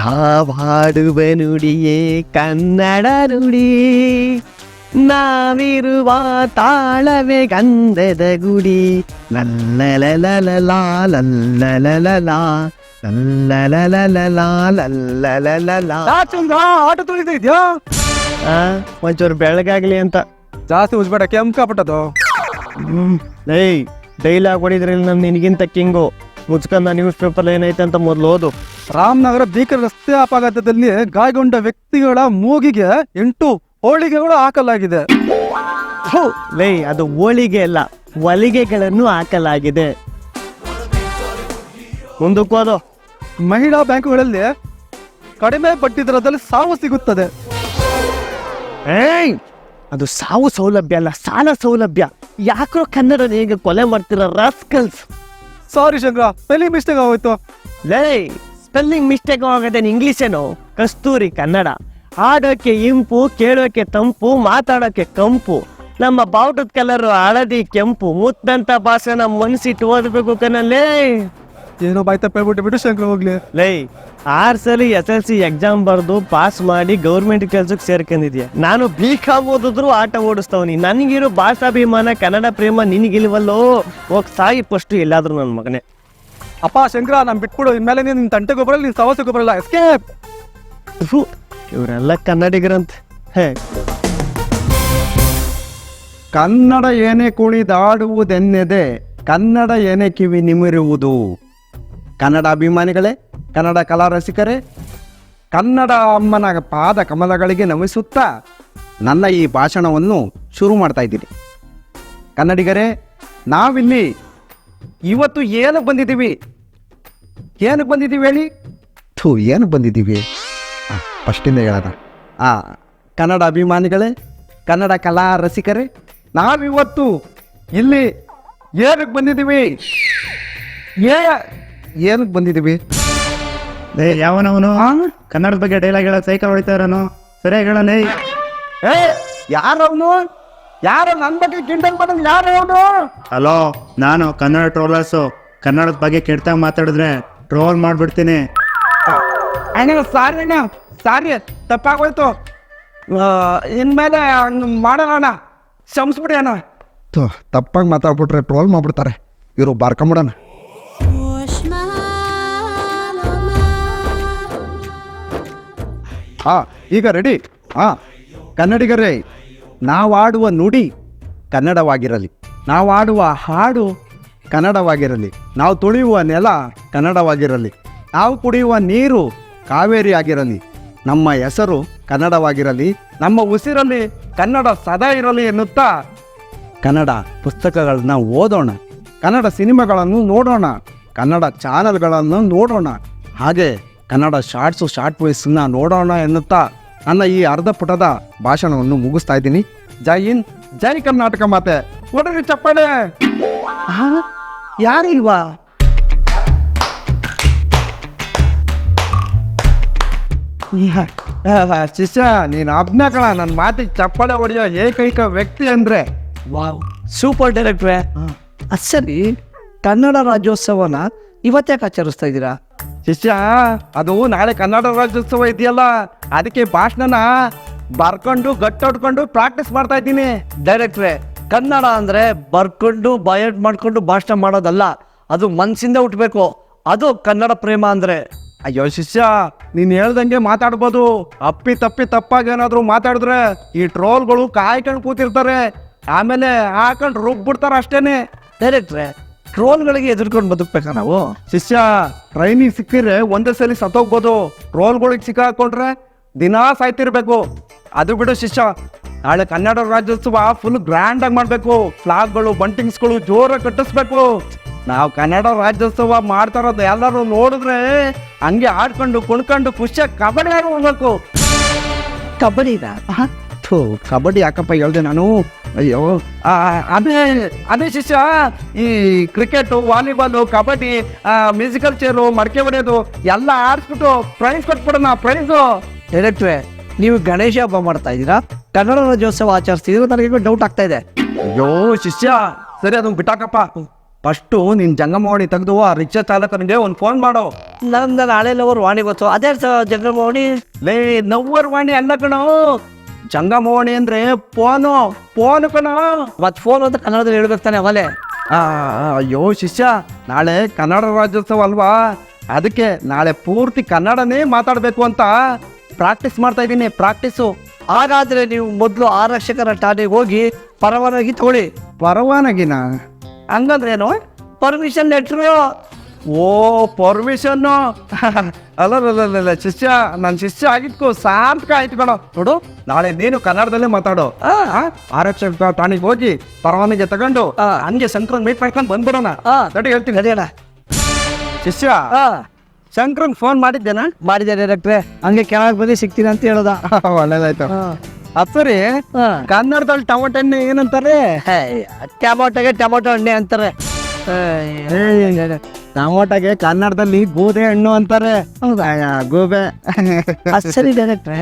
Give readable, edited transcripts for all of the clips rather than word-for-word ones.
ನಾವಾಡುವ ನುಡಿಯೇ ಕನ್ನಡ ನುಡಿ, ನಾವಿರುವ ತಾಳವೇ ಗಂಧದ ಗುಡಿ. ಲಲ್ಲಲಲಲಲಾ ಲಲ್ಲಲಲಲಾ ಲಲ್ಲಲಲಲಲಾ ಲಲ್ಲಲಲಲಾ. ಚಂದ್ರ ಆಟ ತುಳಿತಾ ಇದ್ಯಾ? ಒಂಚೂರು ಬೆಳಗಾಗ್ಲಿ ಅಂತ. ಜಾಸ್ತಿ ಉಜ್ಬೇಡ, ಕೆಂಕಾಪಟ್ಟದು. ಏಯ್, ಡೈಲಾಗ್ ಹೊಡಿದ್ರಲ್ಲಿ ನಾನು ನಿನಗಿಂತ ಕಿಂಗು. ಮುಚ್ಕಂದ ನ್ಯೂಸ್ ಪೇಪರ್ ಏನೈತೆ ಅಂತ ಮೊದಲು ಓದು. ರಾಮನಗರ ಭೀಕರ ರಸ್ತೆ ಅಪಘಾತದಲ್ಲಿ ಗಾಯಗೊಂಡ ವ್ಯಕ್ತಿಗಳ ಮೂಗಿಗೆ 8 ಹೋಳಿಗೆಗಳು ಹಾಕಲಾಗಿದೆ. ಲೈ, ಅದು ಹೋಳಿಗೆ ಅಲ್ಲ, ಹೊಲಿಗೆಗಳನ್ನು ಹಾಕಲಾಗಿದೆ. ಮುಂದಕ್ಕೋದು. ಮಹಿಳಾ ಬ್ಯಾಂಕುಗಳಲ್ಲಿ ಕಡಿಮೆ ಬಡ್ಡಿ ದರದಲ್ಲಿ ಸಾವು ಸಿಗುತ್ತದೆ. ಏಯ್, ಅದು ಸಾವು ಸೌಲಭ್ಯ ಅಲ್ಲ, ಸಾಲ ಸೌಲಭ್ಯ. ಯಾಕೋ ಕನ್ನಡ ಹೇಗೆ ಕೊಲೆ ಮಾಡ್ತೀರ ರಾಸ್ಕಲ್ಸ್? ಸಾರಿ ಶಂಕರ, ಸ್ಪೆಲ್ಲಿಂಗ್ ಮಿಸ್ಟೇಕ್ ಆಗೋಯ್ತು. ಲೇ, ಸ್ಪೆಲ್ಲಿಂಗ್ ಮಿಸ್ಟೇಕ್ ಆಗದೇನು ಇಂಗ್ಲೀಷೇನು? ಕಸ್ತೂರಿ ಕನ್ನಡ. ಆಡೋಕೆ ಇಂಪು, ಕೇಳೋಕೆ ತಂಪು, ಮಾತಾಡೋಕೆ ಕಂಪು. ನಮ್ಮ ಬಾವುಟದ ಕಲರು ಹಳದಿ ಕೆಂಪು. ಮುತ್ತಂತ ಭಾಷೆನ ಮನಸ್ಸಿಟ್ಟು ಓದಬೇಕು ಕಣಲ್ಲೇ. ಏನೋ ಬಾಯ್ತಪ್ಪ ಹೇಳ್ಬಿಟ್ಟು ಬಿಡು ಶಂಕರ, ಹೋಗ್ಲಿ. ಲೈ, 6 ಸಲ SSLC ಎಕ್ಸಾಮ್ ಬರೆದು ಪಾಸ್ ಮಾಡಿ ಗೌರ್ಮೆಂಟ್ ಕೆಲ್ಸಕ್ಕೆ ಸೇರ್ಕೊಂಡಿದ್ಯಾ. ನಾನು BCom ಓದಿದ್ರು ಆಟ ಓಡಿಸ್ತವನಿ. ನನಗಿರೋ ಭಾಷಾಭಿಮಾನ, ಕನ್ನಡ ಪ್ರೇಮ ನಿನಗಿಲ್ವಲ್ಲೋ. ಹೋಗಿ ಸಾಯಿ ಫಸ್ಟ್ ಎಲ್ಲಾದ್ರೂ ನನ್ನ ಮಗನೇ. ಅಪ್ಪ ಶಂಕರ, ನಾನು ಬಿಟ್ಬಿಡು. ಇನ್ಮೇಲೆ ನೀನು ನಿನ್ನ ತಂಟೆಗೂ ಬರಲ್ಲ, ನಿನ್ನ ಸವಾಸಕ್ಕೂ ಬರಲ್ಲ. ಎಸ್ಕೇಪ್. ಇವರೆಲ್ಲ ಕನ್ನಡಿಗರಂತೆ. ಹೇ, ಕನ್ನಡ ಏನೇ ಕುಣಿದಾಡುವುದೆನ್ನೆದೆ, ಕನ್ನಡ ಏನೇ ಕಿವಿ ನಿಮಿರುವುದು. ಕನ್ನಡ ಅಭಿಮಾನಿಗಳೇ, ಕನ್ನಡ ಕಲಾ ರಸಿಕರೇ, ಕನ್ನಡ ಅಮ್ಮನ ಪಾದ ಕಮಲಗಳಿಗೆ ನಮಿಸುತ್ತಾ ನನ್ನ ಈ ಭಾಷಣವನ್ನು ಶುರು ಮಾಡ್ತಾ ಇದ್ದೀನಿ. ಕನ್ನಡಿಗರೇ, ನಾವಿಲ್ಲಿ ಇವತ್ತು ಏನಕ್ಕೆ ಬಂದಿದ್ದೀವಿ ಹೇಳಿ? ಏನಕ್ಕೆ ಬಂದಿದ್ದೀವಿ ಫಸ್ಟಿಂದ ಹೇಳೋಣ. ಕನ್ನಡ ಅಭಿಮಾನಿಗಳೇ, ಕನ್ನಡ ಕಲಾ ರಸಿಕರೇ, ನಾವಿವತ್ತು ಇಲ್ಲಿ ಏನಕ್ಕೆ ಬಂದಿದ್ದೀವಿ? ಏನಕ್ಕೆ ಬಂದಿದ್ದೀವಿ? ಯಾವನವನು ಕನ್ನಡದ ಬಗ್ಗೆ ಡೈಲಾಗ್ ಹೇಳೋ ಸೈಕಲ್ ಹೊಡಿತಾ ಇರೋನು? ಸರಿಯಾಗಿ ಹೇಳಲೇ. ಯಾರವನು? ಯಾರು ನನ್ನ ಬಗ್ಗೆ ಕಿಂಡಲ್ ಮಾಡೋದು? ಯಾರು ಅವನು? ಹಲೋ, ನಾನು ಕನ್ನಡ ಟ್ರೋಲರ್ಸು. ಕನ್ನಡದ ಬಗ್ಗೆ ಕೆಡ್ತಾಗ ಮಾತಾಡಿದ್ರೆ ಟ್ರೋಲ್ ಮಾಡ್ಬಿಡ್ತೀನಿ. ಅಣ್ಣ ಸಾರಿ, ಅಣ್ಣ ಸಾರಿ, ತಪ್ಪಾಗೋಯ್ತು. ಇನ್ಮೇಲೆ ಮಾಡೋಣ, ಕ್ಷಮಿಸ್ಬಿಡಿ ಅಣ್ಣ. ತಪ್ಪಾಗಿ ಮಾತಾಡ್ಬಿಟ್ರೆ ಟ್ರೋಲ್ ಮಾಡ್ಬಿಡ್ತಾರೆ ಇವರು. ಬಾರ್ಕೊಂಬಿಡೋಣ. ಈಗ ರೆಡಿ. ಕನ್ನಡಿಗರೇ, ನಾವಾಡುವ ನುಡಿ ಕನ್ನಡವಾಗಿರಲಿ, ನಾವಾಡುವ ಹಾಡು ಕನ್ನಡವಾಗಿರಲಿ, ನಾವು ತುಳಿಯುವ ನೆಲ ಕನ್ನಡವಾಗಿರಲಿ, ನಾವು ಕುಡಿಯುವ ನೀರು ಕಾವೇರಿ ಆಗಿರಲಿ, ನಮ್ಮ ಹೆಸರು ಕನ್ನಡವಾಗಿರಲಿ, ನಮ್ಮ ಉಸಿರಲ್ಲಿ ಕನ್ನಡ ಸದಾ ಇರಲಿ ಎನ್ನುತ್ತಾ ಕನ್ನಡ ಪುಸ್ತಕಗಳನ್ನ ಓದೋಣ, ಕನ್ನಡ ಸಿನಿಮಾಗಳನ್ನು ನೋಡೋಣ, ಕನ್ನಡ ಚಾನಲ್ಗಳನ್ನು ನೋಡೋಣ, ಹಾಗೆ ಕನ್ನಡ ಶಾರ್ಟ್ ವಾಯ್ಸನ್ನ ನೋಡೋಣ ಎನ್ನುತ್ತಾ ನನ್ನ ಈ ಅರ್ಧ ಪುಟದ ಭಾಷಣವನ್ನು ಮುಗಿಸ್ತಾ ಇದ್ದೀನಿ. ಜೈ ಹಿಂದ್, ಜೈ ಕರ್ನಾಟಕ ಮಾತೆ. ಹೊಡ್ರಿ ಚಪ್ಪಾಳೆ. ಯಾರಿಲ್ವಾ? ಶಿಷ್ಯ, ನೀನು ಅಬ್ನಕಳ ನನ್ನ ಮಾತಿಗೆ ಚಪ್ಪಾಳೆ ಹೊಡೆಯೋ ಏಕೈಕ ವ್ಯಕ್ತಿ ಅಂದರೆ. ವಾವ್, ಸೂಪರ್ ಡೈರೆಕ್ಟ್ರೆ. ಸರಿ, ಕನ್ನಡ ರಾಜ್ಯೋತ್ಸವನ ಇವತ್ತ್ಯಾಕೆ ಆಚರಿಸ್ತಾ ಇದ್ದೀರಾ? ಶಿಷ್ಯ, ಅದು ನಾಳೆ ಕನ್ನಡ ರಾಜ್ಯೋತ್ಸವ ಇದೆಯಲ್ಲ, ಅದಕ್ಕೆ ಭಾಷಣನ ಬರ್ಕೊಂಡು ಗಟ್ಟೊಡ್ಕೊಂಡು ಪ್ರಾಕ್ಟೀಸ್ ಮಾಡ್ತಾ ಇದ್ದೀನಿ. ಡೈರೆಕ್ಟ್ರೆ, ಕನ್ನಡ ಅಂದ್ರೆ ಬರ್ಕೊಂಡು ಬಯಟ್ ಮಾಡ್ಕೊಂಡು ಭಾಷಣ ಮಾಡೋದಲ್ಲ, ಅದು ಮನ್ಸಿಂದ ಹುಟ್ಟಬೇಕು. ಅದು ಕನ್ನಡ ಪ್ರೇಮ ಅಂದ್ರೆ. ಅಯ್ಯೋ ಶಿಷ್ಯ, ನೀನು ಹೇಳ್ದಂಗೆ ಮಾತಾಡ್ಬೋದು. ಅಪ್ಪಿ ತಪ್ಪಾಗಿ ಏನಾದರೂ ಮಾತಾಡಿದ್ರೆ ಈ ಟ್ರೋಲ್ಗಳು ಕಾಯ್ಕೊಂಡು ಕೂತಿರ್ತಾರೆ, ಆಮೇಲೆ ಹಾಕೊಂಡು ರುಬ್ಬಿಡ್ತಾರೆ ಅಷ್ಟೇನೆ. ಡೈರೆಕ್ಟ್ರೆ, ಟ್ರೋಲ್ಗಳಿಗೆ ಎದುರ್ಕೊಂಡು ಬದುಕ್ಬೇಕಾ ನಾವು? ಶಿಷ್ಯ, ಟ್ರೈನಿಗೆ ಸಿಕ್ಕಿದ್ರೆ ಒಂದೇ ಸಲ ಸತ್ತೋಗ್ಬೋದು, ಟ್ರೋಲ್ಗಳಿಗೆ ಸಿಕ್ಕಾಕೊಂಡ್ರೆ ದಿನಾ ಸಾಯ್ತಿರ್ಬೇಕು. ಅದು ಬಿಡು ಶಿಷ್ಯ, ನಾಳೆ ಕನ್ನಡ ರಾಜ್ಯೋತ್ಸವ ಫುಲ್ ಗ್ರ್ಯಾಂಡ್ ಆಗಿ ಮಾಡಬೇಕು. ಫ್ಲಾಗ್ಗಳು, ಬಂಟಿಂಗ್ಸ್ಗಳು ಜೋರಾಗಿ ಕಟ್ಟಿಸ್ಬೇಕು. ನಾವು ಕನ್ನಡ ರಾಜ್ಯೋತ್ಸವ ಮಾಡ್ತಾ ಇರೋದು ಎಲ್ಲರೂ ನೋಡಿದ್ರೆ ಹಂಗೆ ಆಡ್ಕೊಂಡು ಕುಣ್ಕೊಂಡು ಖುಷಿಯಾಗಿ ಕಬಡ್ಡಿ ಆಡಿ ಹೋಗ್ಬೇಕು. ಕಬಡ್ಡಿನ? ಕಬಡ್ಡಿ ಯಾಕಪ್ಪ ಹೇಳ್ದೆ ನಾನು? ಅಯ್ಯೋ, ಅದೇ ಶಿಷ್ಯ, ಈ cricket, volleyball, kabaddi, musical chair, ಮಡಕೆ ಹೊಡೆಯೋದು ಎಲ್ಲ ಆಡಿಸ್ಬಿಟ್ಟು ಪ್ರೈಸ್ ಕೊಟ್ಬಿಡೋಣ. ಪ್ರೈಸು. ಡೈರೆಕ್ಟ್ರೆ, ನೀವು ಗಣೇಶ ಹಬ್ಬ ಮಾಡ್ತಾ ಇದ್ದೀರಾ, ಕನ್ನಡ ರಾಜ್ಯೋತ್ಸವ ಆಚರಿಸ್ತಿದ್ರು, ನನಗೆ ಡೌಟ್ ಆಗ್ತಾ ಇದೆ. ಅಯ್ಯೋ ಶಿಷ್ಯ, ಸರಿ ಅದನ್ನ ಬಿಟ್ಟಾಕಪ್ಪ. ಫಸ್ಟು ನಿನ್ನ ಜಂಗಮವಾಣಿ ತೆಗೆದು ಆ ರಿಕ್ಷಾ ಚಾಲಕನಿಗೆ ಒಂದು ಫೋನ್ ಮಾಡು. ನನ್ನ ನಾಳೆ ಲವರ್ ವಾಣಿ ಗೊತ್ತು, ಅದೇ ಜಂಗಮವಾಣಿ. ಲೇ ನವ್ವರ್ ವಾಣಿ ಅಲ್ಲ ಕಣೋ, ಜಂಗಮವಾಣಿ ಅಂದ್ರೆ ಫೋನು ಕಣೋ. ಮತ್ ಫೋನ್ ಅಂತ ಕನ್ನಡದಲ್ಲಿ ಹೇಳ್ಬೇಕು ತಾನೆ ಅವಲೇ. ಅಯ್ಯೋ ಶಿಷ್ಯ, ನಾಳೆ ಕನ್ನಡ ರಾಜ್ಯೋತ್ಸವ ಅಲ್ವಾ, ಅದಕ್ಕೆ ನಾಳೆ ಪೂರ್ತಿ ಕನ್ನಡನೇ ಮಾತಾಡಬೇಕು ಅಂತ ಪ್ರಾಕ್ಟೀಸ್ ಮಾಡ್ತಾ ಇದ್ದೀನಿ. ಪ್ರಾಕ್ಟೀಸು. ಹಾಗಾದ್ರೆ ನೀವು ಮೊದಲು ಆರಕ್ಷಕರ ಠಾಣೆಗೆ ಹೋಗಿ ಪರವಾನಗಿ ತಗೊಳ್ಳಿ. ಪರವಾನಗಿನ ಹಂಗಂದ್ರೆ ಏನು? Permission letter. ಓ ಪರ್ಮಿಷನ್ನು. ಅಲ್ಲ ಶಿಷ್ಯ, ನನ್ನ ಶಿಷ್ಯ ಆಗಿದ್ಕು ಸಾರ್ಥಕ ಆಯ್ತು ಕಣೋ. ನೋಡು, ನಾಳೆ ನೀನು ಕನ್ನಡದಲ್ಲೇ ಮಾತಾಡು. ಆರಕ್ಷಕ ಠಾಣೆಗೆ ಹೋಗಿ ಪರವಾನಗಿ ತಗೊಂಡು ಹಂಗೆ ಸಂಕ್ರಾಂತಿ ಮೀಟ್ ಮಾಡ್ಕೊಂಡು ಬಂದ್ಬಿಡೋಣ. ನಡಿ ಹೇಳ್ತೀನಿ. ನಡೆಯೋಣ. ಶಿಷ್ಯ, ಶಂಕರಂಗ್ ಫೋನ್ ಮಾಡಿದ್ದೇನಾ? ಮಾಡಿದೆ ಡೈರೆಕ್ಟ್ರೆ, ಹಂಗೆ ಕೆಳಗೆ ಬಂದು ಸಿಗ್ತೀನಿ ಅಂತ ಹೇಳೋದ. ಒಳ್ಳೇದಾಯ್ತು. ಅದ್ ಸರಿ, ಕನ್ನಡದಲ್ಲಿ ಟೊಮೊಟೊ ಹಣ್ಣು ಏನಂತಾರೆ? ಟೊಮೊಟೊಗೆ ಟೊಮೊಟೊ ಹಣ್ಣೆ ಅಂತಾರೆ. ಟೊಮೊಟೊಗೆ ಕನ್ನಡದಲ್ಲಿ ಗೂದೆ ಹಣ್ಣು ಅಂತಾರೆ. ಗೂಬೆ. ಸರಿ ಡೈರೆಕ್ಟ್ರೆ,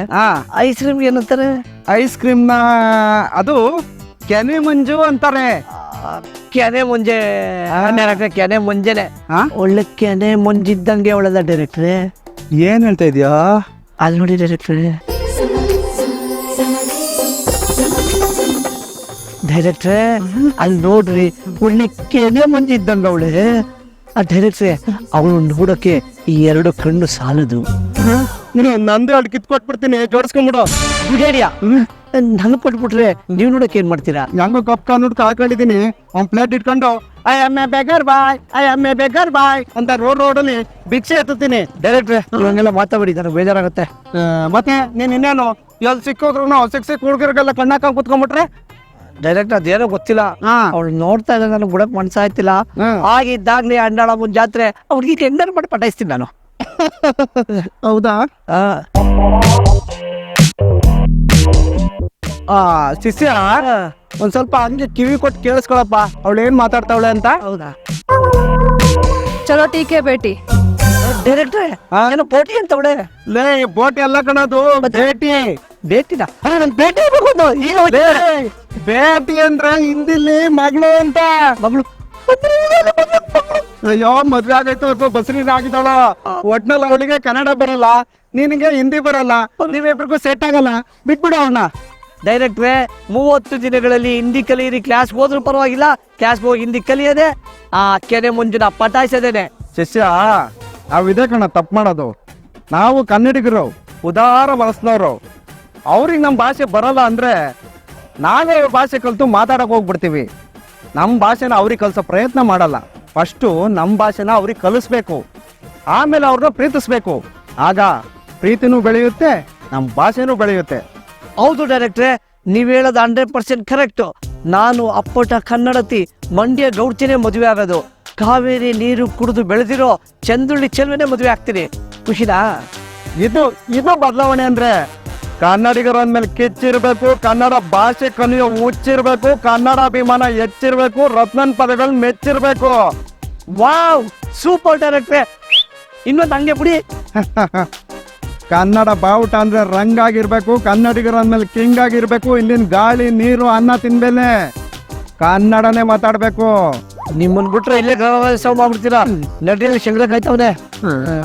ಐಸ್ ಕ್ರೀಮ್ಗೆ ಏನಂತಾರೆ? ಐಸ್ ಕ್ರೀಮ್ನ ಅದು ಕೆನೆ ಮಂಜು ಅಂತಾರೆ. ಕೆನೆ ಮುಂಜೆ ಡೈರೆಕ್ಟ್ರೆ, ಕೆನೆ ಮುಂಜೆನೆ ಒಳ್ಳೆ ಕೆನೆ ಮುಂಜಿದ್ದಂಗೆ ಒಳ್ಳೆದ ಡೈರೆಕ್ಟ್ರೆ. ಏನ್ ಹೇಳ್ತಾ ಇದೀಯಾ? ಅಲ್ಲಿ ನೋಡಿ ಡೈರೆಕ್ಟ್ರೆ, ಡೈರೆಕ್ಟ್ರೆ ಅಲ್ಲಿ ನೋಡ್ರಿ, ಒಳ್ಳೆ ಕೆನೆ ಮುಂಜಿದ್ದಂಗ ಅವಳೆ. ಆ ಡೈರೆಕ್ಟ್ರೆ, ಅವಳು ನೋಡೋಕೆ ಈ 2 ಕಣ್ಣು ಸಾಲದು. ನಂದು ಅಲ್ಲಿ ಕಿತ್ಕೊಟ್ಬಿಡ್ತೀನಿ, ಜೋಡಿಸ್ಕೊಂಡ್ಬಿಡು. ಬಿಡೇಡಿಯಾ, ನಂಗೆ ಕೊಟ್ಬಿಟ್ರೆ ನೀವು ನೋಡಕ್ಕೆ ಏನ್ ಮಾಡ್ತೀರಾ? ಹೆಂಗೋ ಕಪ್ ಕಾನೂಡ್ಕ ಹಾಕೊಂಡಿದ್ದೀನಿ, ಒಂದ್ ಪ್ಲೇಟ್ ಇಟ್ಕೊಂಡು ಐ ಆಮ್ ಎ ಬೆಗರ್ ಬಾಯ್ ಅಂತ ರೋಡಲ್ಲಿ ಭಿಕ್ಷೆ ಎತ್ತುತ್ತೀನಿ. ಡೈರೆಕ್ಟ್ರೆ, ಹಂಗೆಲ್ಲ ಮಾತಾಡಿ, ನನಗೆ ಬೇಜಾರಾಗುತ್ತೆ. ಮತ್ತೆ ನೀನ್ ಇನ್ನೇನು ಎಲ್ಲಿ ಸಿಕ್ಕೋದ್ರು ಸಿಕ್ ಹುಡುಗರಿಗೆಲ್ಲ ಕಣ್ಣಾಕ ಕುತ್ಕೊಂಡ್ಬಿಟ್ರೆ? ಡೈರೆಕ್ಟ್ ಅದೇನೋ ಗೊತ್ತಿಲ್ಲ, ಅವಳು ನೋಡ್ತಾ ಇದ್ದ ನನಗೆ ಬಿಡಕ್ ಮನ್ಸಾಯ್ತಿಲ್ಲ. ಆಗಿದ್ದಾಗ್ಲೇ ಅಂಡಾಳ ಜಾತ್ರೆ ಅವ್ರಿಗೆ ಟೆಂಡರ್ ಮಾಡಿ ಪಟಾಯಿಸ್ತೀನಿ ನಾನು. ಹೌದಾ? ಶಿಷ್ಯ, ಒಂದ್ ಸ್ವಲ್ಪ ಹಂಗೆ ಕಿವಿ ಕೊಟ್ಟು ಕೇಳಿಸ್ಕೊಳಪ್ಪ, ಅವಳು ಏನ್ ಮಾತಾಡ್ತಾವಳೆ ಅಂತ. ಹೌದಾ? ಚಲೋ ಟೀಕೆ ಬೇಟಿ. ಡೈರೆಕ್ಟ್ರೆ, ಏನೋ ಬೋಟಿ ಅಂತ ಅವಳೆ. ಲೇ ಬೋಟಿ ಎಲ್ಲ ಕಣದು, ಭೇಟಿ. ಬೇಟಿನ ಭೇಟಿ ಬೇಟಿ ಅಂದ್ರೆ ಹಿಂದಿಲಿ ಮಗಳು ಅಂತ. ಮಗಳು ಅಯ್ಯೋ, ಮದ್ವೆ ಆಗೈತು, ಬಸ್ರಿನ ಆಗಿದ್ದಾಳ. ಒಟ್ನಲ್ಲಿ ಅವಳಿಗೆ ಕನ್ನಡ ಬರಲ್ಲ, ನಿನಗೆ ಹಿಂದಿ ಬರಲ್ಲ, ನೀವಿಬ್ರಿಗೂ ಸೆಟ್ ಆಗಲ್ಲ, ಬಿಟ್ಬಿಡು ಅವನ್ನ. ಡೈರೆಕ್ಟ್ರೆ, 30 ದಿನಗಳಲ್ಲಿ ಹಿಂದಿ ಕಲಿಯಿರಿ, ಕ್ಲಾಸ್ ಹೋದ್ರೂ ಪರವಾಗಿಲ್ಲ, ಕ್ಲಾಸ್ ಹೋಗಿ ಹಿಂದಿ ಕಲಿಯೋದೆ, ಆ ಕೆನೆ ಮುಂಜಿನ ಪಟಾಯಿಸೋದೇನೆ. ಶಿಷ್ಯ, ನಾವಿದೆ ಕಣ ತಪ್ಪು ಮಾಡೋದು. ನಾವು ಕನ್ನಡಿಗರು, ಉದಾರ ಮನಸ್ಸಿನವರು. ಅವ್ರಿಗೆ ನಮ್ಮ ಭಾಷೆ ಬರಲ್ಲ ಅಂದ್ರೆ ನಾವೇ ಭಾಷೆ ಕಲಿತು ಮಾತಾಡಕ್ ಹೋಗ್ಬಿಡ್ತೀವಿ. ನಮ್ಮ ಭಾಷೆನ ಅವ್ರಿಗೆ ಕಲಿಸೋ ಪ್ರಯತ್ನ ಮಾಡಲ್ಲ. ಫಸ್ಟು ನಮ್ಮ ಭಾಷೆನ ಅವ್ರಿಗೆ ಕಲಿಸ್ಬೇಕು, ಆಮೇಲೆ ಅವ್ರನ್ನ ಪ್ರೀತಿಸ್ಬೇಕು. ಆಗ ಪ್ರೀತಿನೂ ಬೆಳೆಯುತ್ತೆ, ನಮ್ಮ ಭಾಷೆನೂ ಬೆಳೆಯುತ್ತೆ. ಹೌದು ಡೈರೆಕ್ಟ್ರೆ, ನೀವ್ ಹೇಳೋದು 100% ಕರೆಕ್ಟ್. ನಾನು ಅಪ್ಪಟ ಕನ್ನಡತಿ, ಮಂಡ್ಯ ಗೌಡ್ತಿನೇ ಮದುವೆ ಆಗೋದು. ಕಾವೇರಿ ನೀರು ಕುಡಿದು ಬೆಳೆದಿರೋ ಚಂದುಳ್ಳಿ ಚೆಲುವೆನೇ ಮದುವೆ ಆಗ್ತೀನಿ. ಖುಷಿನಾ? ಇದು ಬದಲಾವಣೆ ಅಂದ್ರೆ. ಕನ್ನಡಿಗರ ಅಂದ್ಮೇಲೆ ಕಿಚ್ಚಿರ್ಬೇಕು, ಕನ್ನಡ ಭಾಷೆ ಕಲಿಯೋ ಮುಚ್ಚಿರ್ಬೇಕು, ಕನ್ನಡ ಅಭಿಮಾನ ಹೆಚ್ಚಿರ್ಬೇಕು, ರತ್ನನ್ ಪದಗಳನ್ನ ಮೆಚ್ಚಿರ್ಬೇಕು. ವಾವ್, ಸೂಪರ್ ಡೈರೆಕ್ಟ್ರೆ, ಇನ್ನೊಂದು ಹಂಗೆ ಬಿಡಿ. ಕನ್ನಡ ಬಾವುಟ ಅಂದ್ರೆ ರಂಗಾಗಿರ್ಬೇಕು, ಕನ್ನಡಿಗರ ಅಂದ್ಮೇಲೆ ಕಿಂಗ್ ಆಗಿರ್ಬೇಕು. ಇಲ್ಲಿನ ಗಾಳಿ ನೀರು ಅನ್ನ ತಿನ್ಮೇಲೆ ಕನ್ನಡನೇ ಮಾತಾಡ್ಬೇಕು. ನಿಮ್ಮನ್ ಬಿಟ್ರೆ ಇಲ್ಲೇ ಸೌಂಡ್ ಮಾಡ್ಬಿಡ್ತೀರಾ. ನಡಿಯಲ್ಲಿ ಶಂಕರ ಕಾಯ್ತವನೆ.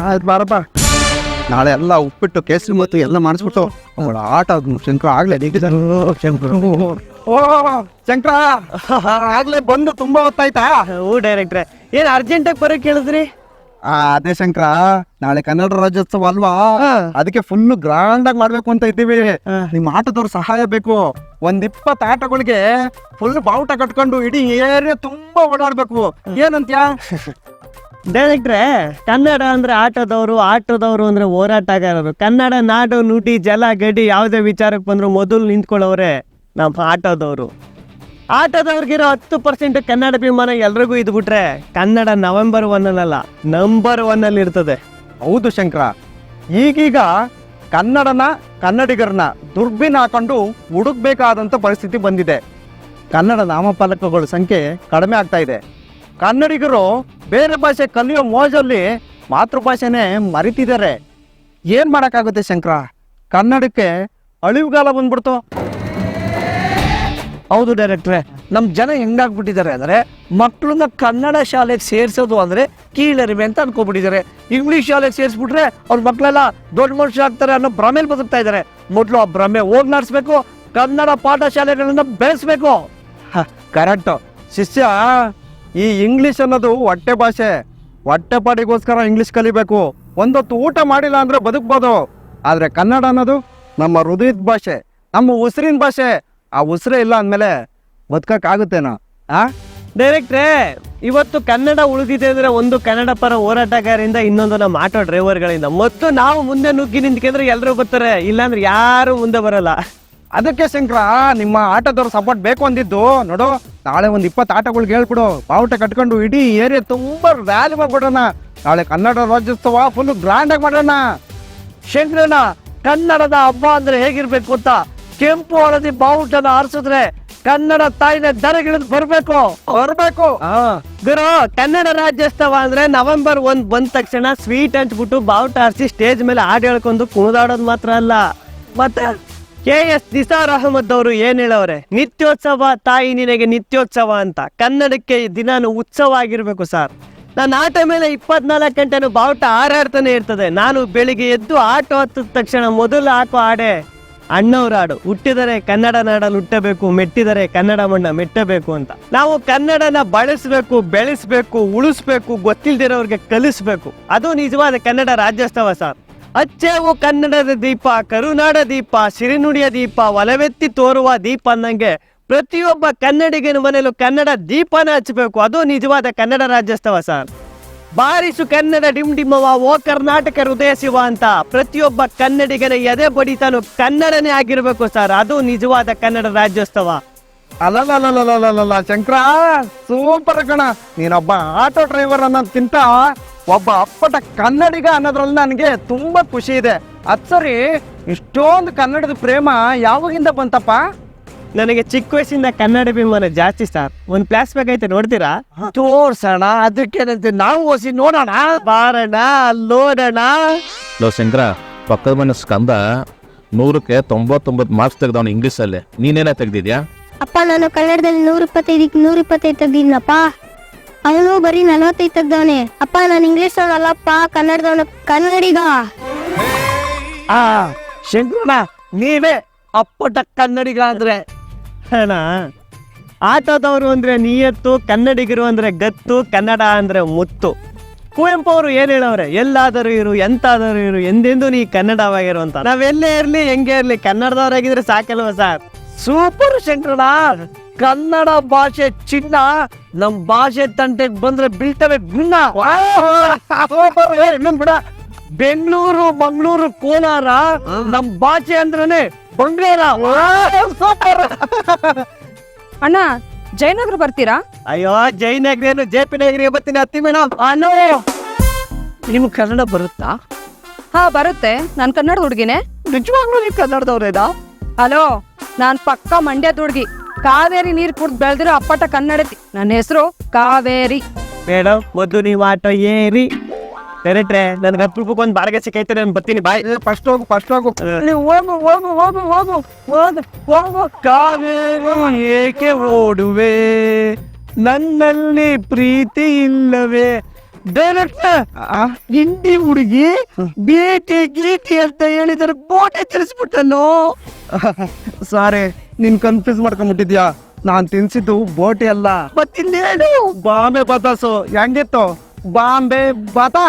ಆಯ್ತು ಬಾರಪ್ಪ. ನಾಳೆ ಎಲ್ಲ ಉಪ್ಪಿಟ್ಟು ಕೇಸರಿ ಮತ್ತು ಎಲ್ಲ ಮಾಡಿಸ್ಬಿಟ್ಟು ಅವಳ ಆಟ ಶಂಕರ ಆಗ್ಲೇ ಓ ಶಂಕರ ಆಗ್ಲೇ ಬಂದು ತುಂಬಾ ಹೊತ್ತಾಯ್ತಾ? ಓ ಡೈರೆಕ್ಟ್ರೆ, ಏನ್ ಅರ್ಜೆಂಟಾಗಿ ಬರೋಕೆ ಹೇಳಿದ್ರಿ? ಅದೇ ಶಂಕರ, ನಾಳೆ ಕನ್ನಡ ರಾಜ್ಯೋತ್ಸವ ಅಲ್ವಾ, ಅದಕ್ಕೆ ಫುಲ್ ಗ್ರಾಂಡ್ ಆಗಿ ಮಾಡ್ಬೇಕು ಅಂತ ಇದ್ದೀವಿ. ನಿಮ್ ಆಟದವ್ರ ಸಹಾಯ ಬೇಕು. 20 ಆಟಗಳಿಗೆ ಫುಲ್ ಬಾವುಟ ಕಟ್ಕೊಂಡು ಇಡೀ ಏರಿಯಾ ತುಂಬಾ ಓಡಾಡ್ಬೇಕು. ಏನಂತ್ಯಾ? ಡೈರೆಕ್ಟ್ರೆ, ಕನ್ನಡ ಅಂದ್ರೆ ಆಟದವರು, ಆಟದವರು ಅಂದ್ರೆ ಹೋರಾಟಗಾರರು. ಕನ್ನಡ ನಾಡು ನುಡಿ ಜಲ ಗಡಿ ಯಾವುದೇ ವಿಚಾರಕ್ಕೆ ಬಂದ್ರು ಮೊದಲು ನಿಂತ್ಕೊಳ್ಳೋರೆ ನಮ್ಮ ಆಟೋದವರು. ಆಟೋದವ್ರಿಗಿರೋ 10% ಕನ್ನಡ ಅಭಿಮಾನ ಎಲ್ರಿಗೂ ಇದ್ಬಿಟ್ರೆ ಕನ್ನಡ November 1 ಅಲ್ಲ, ನಂಬರ್ 1 ಅಲ್ಲಿ ಇರ್ತದೆ. ಹೌದು ಶಂಕರ, ಈಗೀಗ ಕನ್ನಡನ ಕನ್ನಡಿಗರನ್ನ ದುರ್ಬಿನ್ ಹಾಕೊಂಡು ಹುಡುಕ್ಬೇಕಾದಂಥ ಪರಿಸ್ಥಿತಿ ಬಂದಿದೆ. ಕನ್ನಡ ನಾಮಫಲಕಗಳ ಸಂಖ್ಯೆ ಕಡಿಮೆ ಆಗ್ತಾ ಇದೆ. ಕನ್ನಡಿಗರು ಬೇರೆ ಭಾಷೆ ಕಲಿಯೋ ಮೋಜಲ್ಲಿ ಮಾತೃಭಾಷೆನೇ ಮರಿತಿದ್ದಾರೆ. ಏನು ಮಾಡೋಕ್ಕಾಗುತ್ತೆ ಶಂಕರ? ಕನ್ನಡಕ್ಕೆ ಅಳಿವುಗಾಲ ಬಂದ್ಬಿಡ್ತು. ಹೌದು ಡೈರೆಕ್ಟ್ರೆ, ನಮ್ ಜನ ಹೆಂಗಾಗ್ಬಿಟ್ಟಿದ್ದಾರೆ ಅಂದ್ರೆ ಮಕ್ಕಳನ್ನ ಕನ್ನಡ ಶಾಲೆಗೆ ಸೇರ್ಸೋದು ಅಂದ್ರೆ ಕೀಳರಿಮೆ ಅಂತ ಅನ್ಕೋಬಿಟ್ಟಿದ್ದಾರೆ. ಇಂಗ್ಲಿಷ್ ಶಾಲೆಗೆ ಸೇರಿಸ್ಬಿಟ್ರೆ ಅವ್ರ ಮಕ್ಕಳೆಲ್ಲ ದೊಡ್ಡ ಮನುಷ್ಯ ಆಗ್ತಾರೆ ಅನ್ನೋ ಭ್ರಮೆಲ್ ಬದುಕ್ತಾ ಇದ್ದಾರೆ. ಮೊದಲು ಆ ಭ್ರಮೆ ಹೋಗ್ಲಾಡ್ಸ್ಬೇಕು, ಕನ್ನಡ ಪಾಠ ಶಾಲೆಗಳನ್ನ ಬೆಳೆಸ್ಬೇಕು. ಕರೆಕ್ಟ್ ಶಿಷ್ಯ. ಈ ಇಂಗ್ಲಿಷ್ ಅನ್ನೋದು ಹೊಟ್ಟೆ ಭಾಷೆ. ಹೊಟ್ಟೆ ಪಾಡಿಗೋಸ್ಕರ ಇಂಗ್ಲಿಷ್ ಕಲಿಬೇಕು. ಒಂದೊತ್ತು ಊಟ ಮಾಡಿಲ್ಲ ಅಂದ್ರೆ ಬದುಕ್ಬೋದು. ಆದ್ರೆ ಕನ್ನಡ ಅನ್ನೋದು ನಮ್ಮ ಹೃದಯದ ಭಾಷೆ, ನಮ್ಮ ಉಸಿರಿನ ಭಾಷೆ. ಆ ಉಸಿರೇ ಇಲ್ಲ ಅಂದಮೇಲೆ ಬದುಕಕ್ಕಾಗುತ್ತೇನೋ? ಡೈರೆಕ್ಟ್ರೇ, ಇವತ್ತು ಕನ್ನಡ ಉಳಿದಿದೆ ಅಂದ್ರೆ ಒಂದು ಕನ್ನಡ ಪರ ಹೋರಾಟಗಾರರಿಂದ, ಇನ್ನೊಂದು ನಮ್ಮ ಆಟೋ ಡ್ರೈವರ್ಗಳಿಂದ. ಮತ್ತು ನಾವು ಮುಂದೆ ನುಗ್ಗಿ ನಿಂತ್ಕೊಂಡ್ರೆ ಎಲ್ಲರೂ ಬರ್ತಾರೆ, ಇಲ್ಲಾಂದ್ರೆ ಯಾರು ಮುಂದೆ ಬರಲ್ಲ. ಅದಕ್ಕೆ ಶಂಕರ ನಿಮ್ಮ ಆಟೋದವ್ರ ಸಪೋರ್ಟ್ ಬೇಕು ಅಂದಿದ್ದು. ನೋಡು, ನಾಳೆ ಒಂದು 20 ಆಟೋಗಳಿಗೆ ಹೇಳ್ಬಿಡು, ಬಾವುಟ ಕಟ್ಕೊಂಡು ಇಡೀ ಏರಿಯಾ ತುಂಬ ರ್ಯಾಲಿ ಮಾಡ್ಬಿಡೋಣ. ನಾಳೆ ಕನ್ನಡ ರಾಜ್ಯೋತ್ಸವ ಫುಲ್ ಗ್ರ್ಯಾಂಡ್ ಆಗಿ ಮಾಡೋಣ. ಶಂಕರಣ್ಣ, ಕನ್ನಡದ ಹಬ್ಬ ಅಂದ್ರೆ ಹೇಗಿರ್ಬೇಕು ಅಂತ ಕೆಂಪು ಹಳದಿ ಬಾವುಟನ ಆರಿಸಿದ್ರೆ ಕನ್ನಡ ತಾಯಿನ ದರಗಿಳಿದು ಬರ್ಬೇಕು. ಗುರು, ಕನ್ನಡ ರಾಜ್ಯೋತ್ಸವ ಅಂದ್ರೆ ನವೆಂಬರ್ 1 ಬಂದ ತಕ್ಷಣ ಸ್ವೀಟ್ ಹಂಚ್ಬಿಟ್ಟು ಬಾವುಟ ಆರಿಸಿ ಸ್ಟೇಜ್ ಮೇಲೆ ಹಾಡು ಹೇಳ್ಕೊಂಡು ಕುಣಿದಾಡೋದು ಮಾತ್ರ ಅಲ್ಲ. ಮತ್ತೆ KS ನಿಸಾರ್ ಅಹಮದ್ ಅವರು ಏನ್ ಹೇಳವ್ರೆ, ನಿತ್ಯೋತ್ಸವ ತಾಯಿ ನಿನಗೆ ನಿತ್ಯೋತ್ಸವ ಅಂತ. ಕನ್ನಡಕ್ಕೆ ದಿನಾನು ಉತ್ಸವ ಆಗಿರ್ಬೇಕು ಸರ್. ನನ್ನ ಆಟೋ ಮೇಲೆ 24 ಗಂಟೆನೂ ಬಾವುಟ ಹಾರಾಡ್ತಾನೆ ಇರ್ತದೆ. ನಾನು ಬೆಳಿಗ್ಗೆ ಎದ್ದು ಆಟೋ ಹತ್ತಿದ ತಕ್ಷಣ ಮೊದಲು ಹಾಕೋ ಹಾಡೆ ಅಣ್ಣವ್ರ ಹಾಡು, ಹುಟ್ಟಿದರೆ ಕನ್ನಡ ನಾಡಲ್ಲಿ ಹುಟ್ಟಬೇಕು, ಮೆಟ್ಟಿದರೆ ಕನ್ನಡ ಮಣ್ಣ ಮೆಟ್ಟಬೇಕು ಅಂತ. ನಾವು ಕನ್ನಡನ ಬಳಸಬೇಕು, ಬೆಳೆಸ್ಬೇಕು, ಉಳಿಸ್ಬೇಕು, ಗೊತ್ತಿಲ್ದಿರೋರ್ಗೆ ಕಲಿಸ್ಬೇಕು. ಅದು ನಿಜವಾದ ಕನ್ನಡ ರಾಜ್ಯೋತ್ಸವ ಸರ್. ಅಚ್ಚೇವು ಕನ್ನಡದ ದೀಪ, ಕರುನಾಡ ದೀಪ, ಸಿರಿನುಡಿಯ ದೀಪ, ಒಲವೆತ್ತಿ ತೋರುವ ದೀಪ ಅನ್ನಂಗೆ ಪ್ರತಿಯೊಬ್ಬ ಕನ್ನಡಿಗನ ಮನೆಯಲ್ಲೂ ಕನ್ನಡ ದೀಪನ ಹಚ್ಚಬೇಕು. ಅದು ನಿಜವಾದ ಕನ್ನಡ ರಾಜ್ಯೋತ್ಸವ ಸರ್. ಬಾರಿಸು ಕನ್ನಡ ಡಿಮ್ ಡಿಮ್ಮವ, ಓ ಕರ್ನಾಟಕ ಹೃದಯ ಶಿವ ಅಂತ ಪ್ರತಿಯೊಬ್ಬ ಕನ್ನಡಿಗನ ಎದೆ ಬಡಿತಾನು ಕನ್ನಡನೇ ಆಗಿರ್ಬೇಕು ಸರ್. ಅದು ನಿಜವಾದ ಕನ್ನಡ ರಾಜ್ಯೋತ್ಸವ. ಅಲ್ಲಲ್ಲ ಶಂಕರ, ಸೂಪರ್ ಕಣ. ನೀನೊಬ್ಬ ಆಟೋ ಡ್ರೈವರ್ ಅನ್ನೋದಕ್ಕಿಂತ ಒಬ್ಬ ಅಪ್ಪಟ ಕನ್ನಡಿಗ ಅನ್ನೋದ್ರಲ್ಲಿ ನನಗೆ ತುಂಬಾ ಖುಷಿ ಇದೆ. ಅದ್ ಸರಿ, ಇಷ್ಟೊಂದು ಕನ್ನಡದ ಪ್ರೇಮ ಯಾವಾಗಿಂದ ಬಂತಪ್ಪ? ನನಗೆ ಚಿಕ್ಕ ವಯಸ್ಸಿಂದ ಕನ್ನಡ ಅಭಿಮಾನ ಜಾಸ್ತಿ ಸರ್. ಒಂದು ಫ್ಲಾಶ್ ಬ್ಯಾಕ್ ಐತೆ, ನೋಡ್ತೀರಾ? ತೋರ್ಸೋಣ, ಅದಕ್ಕೆ ನಾವು ಓಸಿ ನೋಡೋಣ, ಬಾರಣ ಅಲ್ಲೋಡಣ. ಲೋ ಶಂಕರ, ಪಕ್ಕದ ಮನೆ ಸ್ಕಂದ 100ಕ್ಕೆ 99 ಮಾರ್ಕ್ಸ್ ತೆಗ್ದವನು ಇಂಗ್ಲೀಷಲ್ಲಿ. ನೀನೇನೇ ತೆಗ್ದಿದ್ಯಾ? ಅಪ್ಪ, ನಾನು ಕನ್ನಡದಲ್ಲಿ 125ಕ್ಕೆ 120 ತೆಗ್ದಿದ್ನಪ್ಪ. ಅವನು ಬರೀ 45 ತೆಗ್ದವನೆ. ಅಪ್ಪ, ನಾನು ಇಂಗ್ಲಿಷ್ ಅಲ್ಲಪ್ಪ, ಕನ್ನಡದವನು, ಕನ್ನಡಿಗ. ಶಂಕರಣ್ಣ, ನೀವೇ ಅಪ್ಪಟ ಕನ್ನಡಿಗ ಅಂದ್ರೆ. ಅಣ್ಣ, ಆಟೋದವರು ಅಂದ್ರೆ ನಿಯತ್ತು, ಕನ್ನಡಿಗರು ಅಂದ್ರೆ ಗತ್ತು, ಕನ್ನಡ ಅಂದ್ರೆ ಮುತ್ತು. ಕುವೆಂಪು ಅವರು ಏನ್ ಹೇಳವ್ರೆ, ಎಲ್ಲಾದರೂ ಇರು, ಎಂತಾದರೂ ಇರು, ಎಂದೆಂದೂ ನೀ ಕನ್ನಡವಾಗಿರು ಅಂತ. ನಾವೆಲ್ಲೇ ಇರ್ಲಿ, ಹೆಂಗೆ ಇರ್ಲಿ, ಕನ್ನಡದವರಾಗಿದ್ರೆ ಸಾಕಲ್ವ ಸರ್? ಸೂಪರ್ ಶಂಕರಣ್ಣ. ಕನ್ನಡ ಭಾಷೆ ಚಿನ್ನ, ನಮ್ ಭಾಷೆ ತಂಟೆಗೆ ಬಂದ್ರೆ ಬೀಳ್ತವೆ ಗುಣ. ಬಿಡ, ಬೆಂಗಳೂರು, ಮಂಗಳೂರು, ಕೋಲಾರ, ನಮ್ ಭಾಷೆ ಅಂದ್ರೇನೆ ಬಂಗಾರ. ಅಣ್ಣ, ಜಯನಗರ ಬರ್ತೀರಾ? ಅಯ್ಯೋ, ಜೈನಗ್ರೇನು JP ನಗರಿಗೆ ಬರ್ತೀನಿ, ಅತ್ತಿ ಮೇಡಮ್. ಅನೋ, ನಿಮ್ಗೆ ಕನ್ನಡ ಬರುತ್ತಾ? ಹಾ, ಬರುತ್ತೆ. ನಾನ್ ಕನ್ನಡ ಹುಡುಗಿನೇ. ನಿಜವಾಗ್ಲೂ ನೀವು ಕನ್ನಡದವ್ರೇನಾ? ಹಲೋ, ನಾನ್ ಪಕ್ಕ ಮಂಡ್ಯದ ಹುಡುಗಿ. ಕಾವೇರಿ ನೀರ್ ಕುಡ್ದು ಬೆಳೆದಿರೋ ಅಪ್ಪಟ ಕನ್ನಡತಿ. ನನ್ನ ಹೆಸರು ಕಾವೇರಿ. ಮೇಡಮ್, ಮೊದಲು ನೀವು ಆಟೋ ಏರಿ. ಡೈರೆಕ್ಟ್ರೆ, ನನ್ಗೆ 10 ರೂಪಾಯಿ ಒಂದು ಬಾಡಿಗೆ ಸಿಕ್ಕೈತೆ, ನಾನು ಬರ್ತೀನಿ, ಬಾಯ್. ಫಸ್ಟ್ ಹೋಗು. ನೀವು ಹೋಗು. ಕಾವೇರಿ ಏಕೆ ಓಡುವೆ, ನನ್ನಲ್ಲಿ ಪ್ರೀತಿ ಇಲ್ಲವೇ? ಡೈರೆಕ್ಟ್ ಹಿಂದಿ ಹುಡುಗಿ ಗೀಟಿ ಅಂತ ಹೇಳಿದ್ರೆ ಬೋಟೆ ತಿರ್ಸ್ಬಿಟ್ಟನು. ಸಾರಿ, ನೀನ್ ಕನ್ಫ್ಯೂಸ್ ಮಾಡ್ಕೊಂಡ್ಬಿಟ್ಟಿದ್ಯಾ. ನಾನ್ ತಿನ್ಸಿದ್ದು ಬೋಟಿ ಅಲ್ಲ, ಮತ್ತಿನ್ನೇನು? ಬಾಂಬೆ ಬತಾಸು. ಹೆಂಗಿತ್ತು ಬಾಂಬೆ ಬತಾ?